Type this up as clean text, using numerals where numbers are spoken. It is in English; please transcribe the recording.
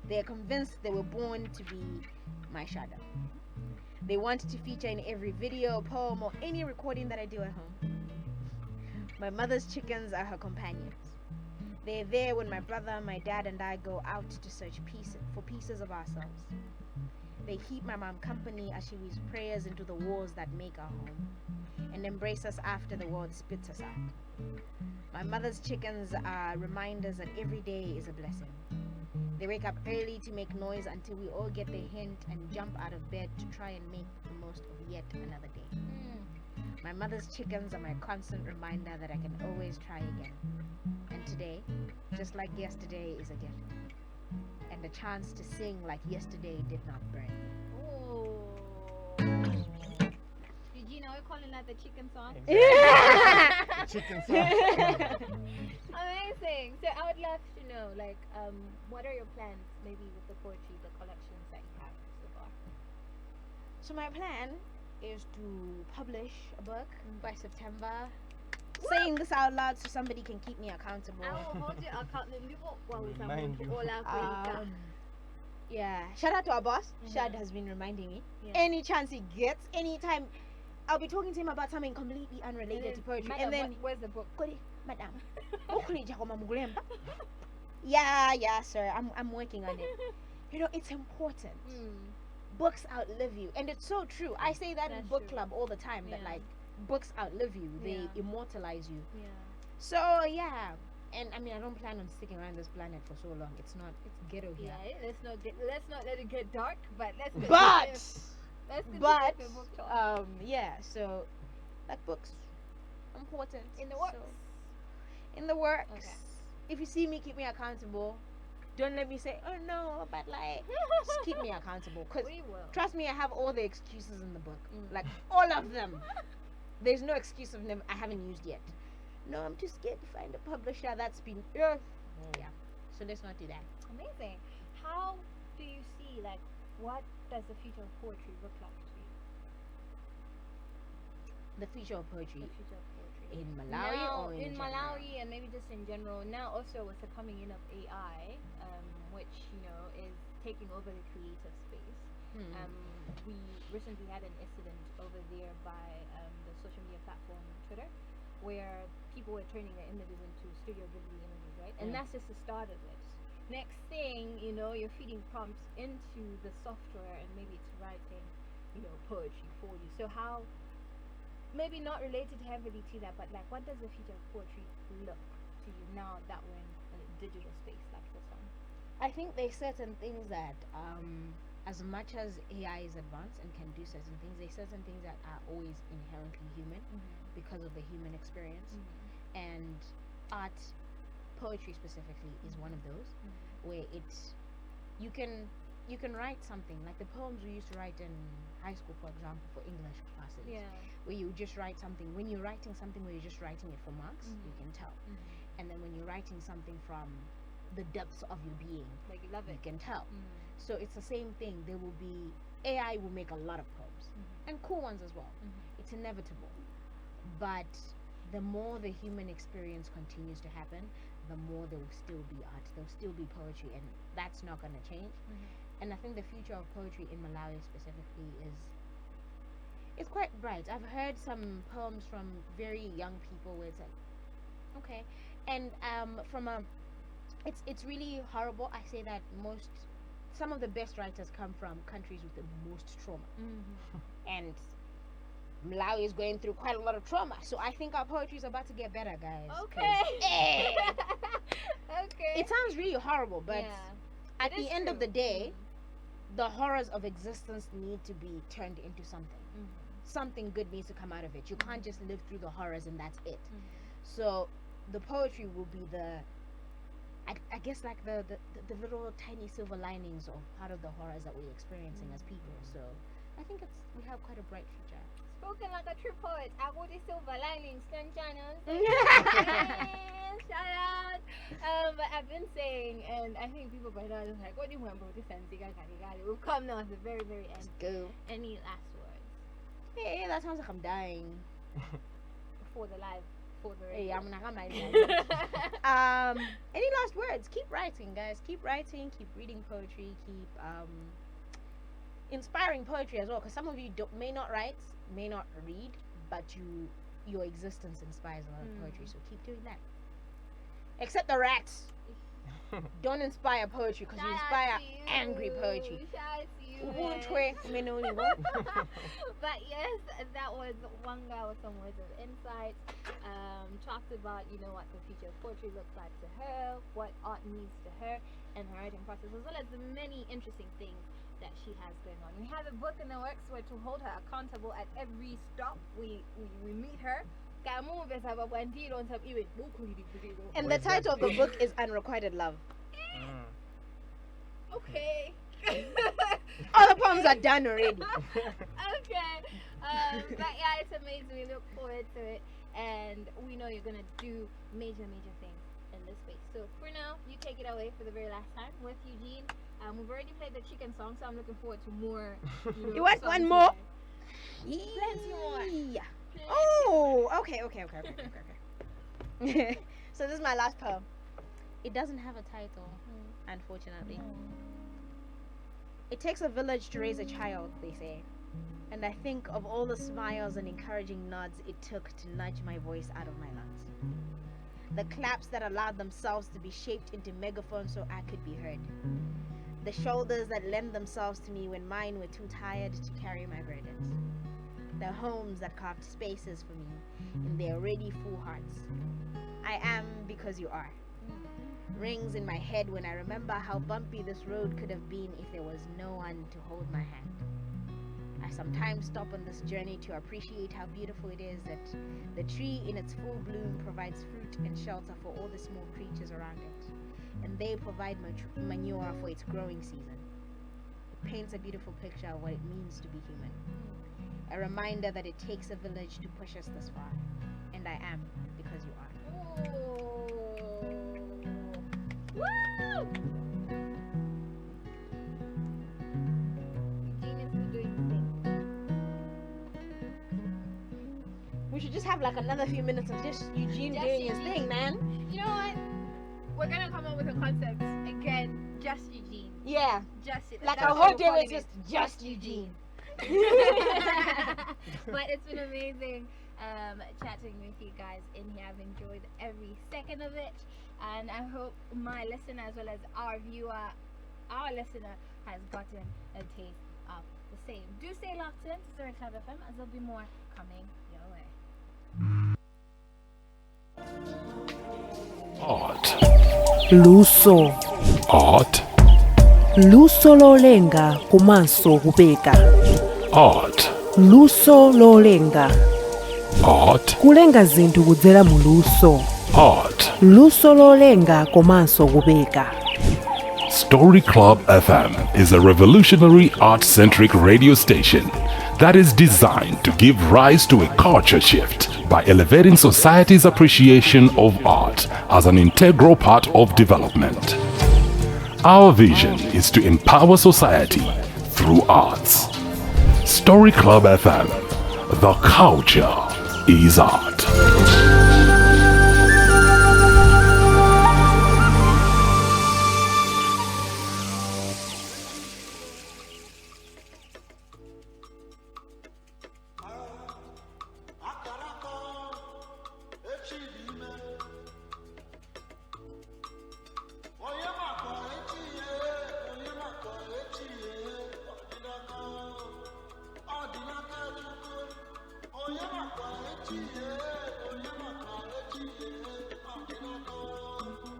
They're convinced they were born to be my shadow. They want to feature in every video, poem, or any recording that I do at home. My mother's chickens are her companions. They're there when my brother, my dad, and I go out to search for pieces of ourselves. They keep my mom company as she weaves prayers into the walls that make our home, and embrace us after the world spits us out. My mother's chickens are reminders that every day is a blessing. They wake up early to make noise until we all get the hint and jump out of bed to try and make the most of yet another day. My mother's chickens are my constant reminder that I can always try again. And today, just like yesterday, is a gift. And a chance to sing like yesterday did not burn. Oh. Did you know we're calling that the chicken song? Exactly. Chicken sauce. Amazing. So I would love to know, like, what are your plans, maybe with the poetry, the collections that you have so far? So my plan is to publish a book by September. Saying this out loud so somebody can keep me accountable. I will hold you accountable while we Remind you. all our Yeah. Shout out to our boss. Shad has been reminding me. Yeah. Any chance he gets, anytime, I'll be talking to him about something completely unrelated to poetry. Madam, And then, where's the book? Madam. Yeah, sir. I'm working on it. You know, it's important. Books outlive you. And it's so true. I say that in That's book true. club all the time. That, Yeah. like, books outlive you. They Yeah. immortalize you. Yeah. So, yeah. And, I mean, I don't plan on sticking around this planet for so long. It's ghetto here. Yeah, let's not let it get dark, but let's But... let's But continue with the book talk. yeah, so like books important In the works. so, in the works. Okay. If you see me, keep me accountable. Don't let me say, oh no, but like just keep me accountable, because We will. trust me, I have all the excuses in the book, like all of them. There's no excuse of never I haven't used yet. No, I'm too scared to find a publisher that's been yeah. So let's not do that. Amazing. How do you see, like, what does the future of poetry look like to you? The future of poetry The future of poetry. in Malawi Now, or in general? Malawi and maybe just in general. Now also with the coming in of AI, which is taking over the creative space. We recently had an incident over there by the social media platform Twitter, where people were turning their images into Studio Ghibli images, right? And Yeah. that's just the start of it. Next thing, you're feeding prompts into the software, and maybe it's writing, poetry for you. So how, maybe not related heavily to that, but like, what does the future of poetry look to you now that we're in a digital space like this one? I think there's certain things that, as much as AI is advanced and can do certain things, there's certain things that are always inherently human because of the human experience. And art, poetry specifically, is one of those where you can write something like the poems we used to write in high school, for example, for English classes. Yeah. Where you just write something. When you're writing something where you're just writing it for marks, you can tell. And then when you're writing something from the depths of your being, Like, you love you it. can tell. So it's the same thing. There will be AI will make a lot of poems and cool ones as well. It's inevitable. But the more the human experience continues to happen, the more there will still be art. There'll still be poetry, and that's not going to change. And I think the future of poetry in Malawi specifically is quite bright. I've heard some poems from very young people where it's like, okay, and from a it's really horrible. I say that some of the best writers come from countries with the most trauma, and Malawi is going through quite a lot of trauma. So I think our poetry is about to get better, guys. 'cause, Okay. Okay. it sounds really horrible, but yeah. at It the is end of true. the day, the horrors of existence need to be turned into something. Something good needs to come out of it. You can't just live through the horrors and that's it. So the poetry will be I guess like the little tiny silver linings of part of the horrors that we're experiencing as people. So I think we have quite a bright future. Spoken like a true poet. I got the silver linings, channels. Shout out. But I've been saying, and I think people by now are just like, what do you want about this? And we've come now at the very, very end. Go. Any last words Hey, that sounds like I'm dying. for the live for the Hey, radio. I'm not gonna any last words? Keep writing, guys. Keep writing. Keep reading poetry. Keep inspiring poetry as well. Because some of you may not write, may not read, but your existence inspires a lot of poetry. So keep doing that. Except the rats. Don't inspire poetry because you inspire angry poetry. Shout out to you, man. But yes, that was Wanga with some words of insight. Talked about, what the future of poetry looks like to her, what art means to her, and her writing process, as well as the many interesting things that she has going on. We have a book in the works where to hold her accountable at every stop we meet her. And the title of the book is Unrequited Love. Okay. All the poems are done already. Okay. But yeah, it's amazing. We look forward to it. And we know you're going to do major things in this space. So for now, you take it away for the very last time with Eugene. We've already played the chicken song, so I'm looking forward to more. You want one more? Plenty more. Yeah. Oh, okay. So this is my last poem. It doesn't have a title, unfortunately. It takes a village to raise a child, they say. And I think of all the smiles and encouraging nods it took to nudge my voice out of my lungs. The claps that allowed themselves to be shaped into megaphones so I could be heard. The shoulders that lent themselves to me when mine were too tired to carry my burdens. The homes that carved spaces for me in their already full hearts. I am because you are. Rings in my head when I remember how bumpy this road could have been if there was no one to hold my hand. I sometimes stop on this journey to appreciate how beautiful it is that the tree in its full bloom provides fruit and shelter for all the small creatures around it, and they provide manure for its growing season. It paints a beautiful picture of what it means to be human. A reminder that it takes a village to push us this far, and I am because you are. Woo! Eugene is doing the thing. We should just have like another few minutes of just Eugene Just doing his Eugene. thing, man. You know what? We're gonna come up with a concept again. Just Eugene. Yeah, Just it. like That's our what whole we're day calling was it. just Eugene. But it's been amazing chatting with you guys in here. I've enjoyed every second of it, and I hope my listener as well as our listener has gotten a taste of the same. Do stay locked in to Story Club FM as there'll be more coming your way. Art. luso Art. luso lolenga kumaso kubeka Art. luso lolenga Art. kulenga zinthu kudzera mu luso Art. luso lolenga komanso kubeka. Story Club FM is a revolutionary art-centric radio station that is designed to give rise to a culture shift by elevating society's appreciation of art as an integral part of development. Our vision is to empower society through arts. Story Club FM, the culture is art. Yeah.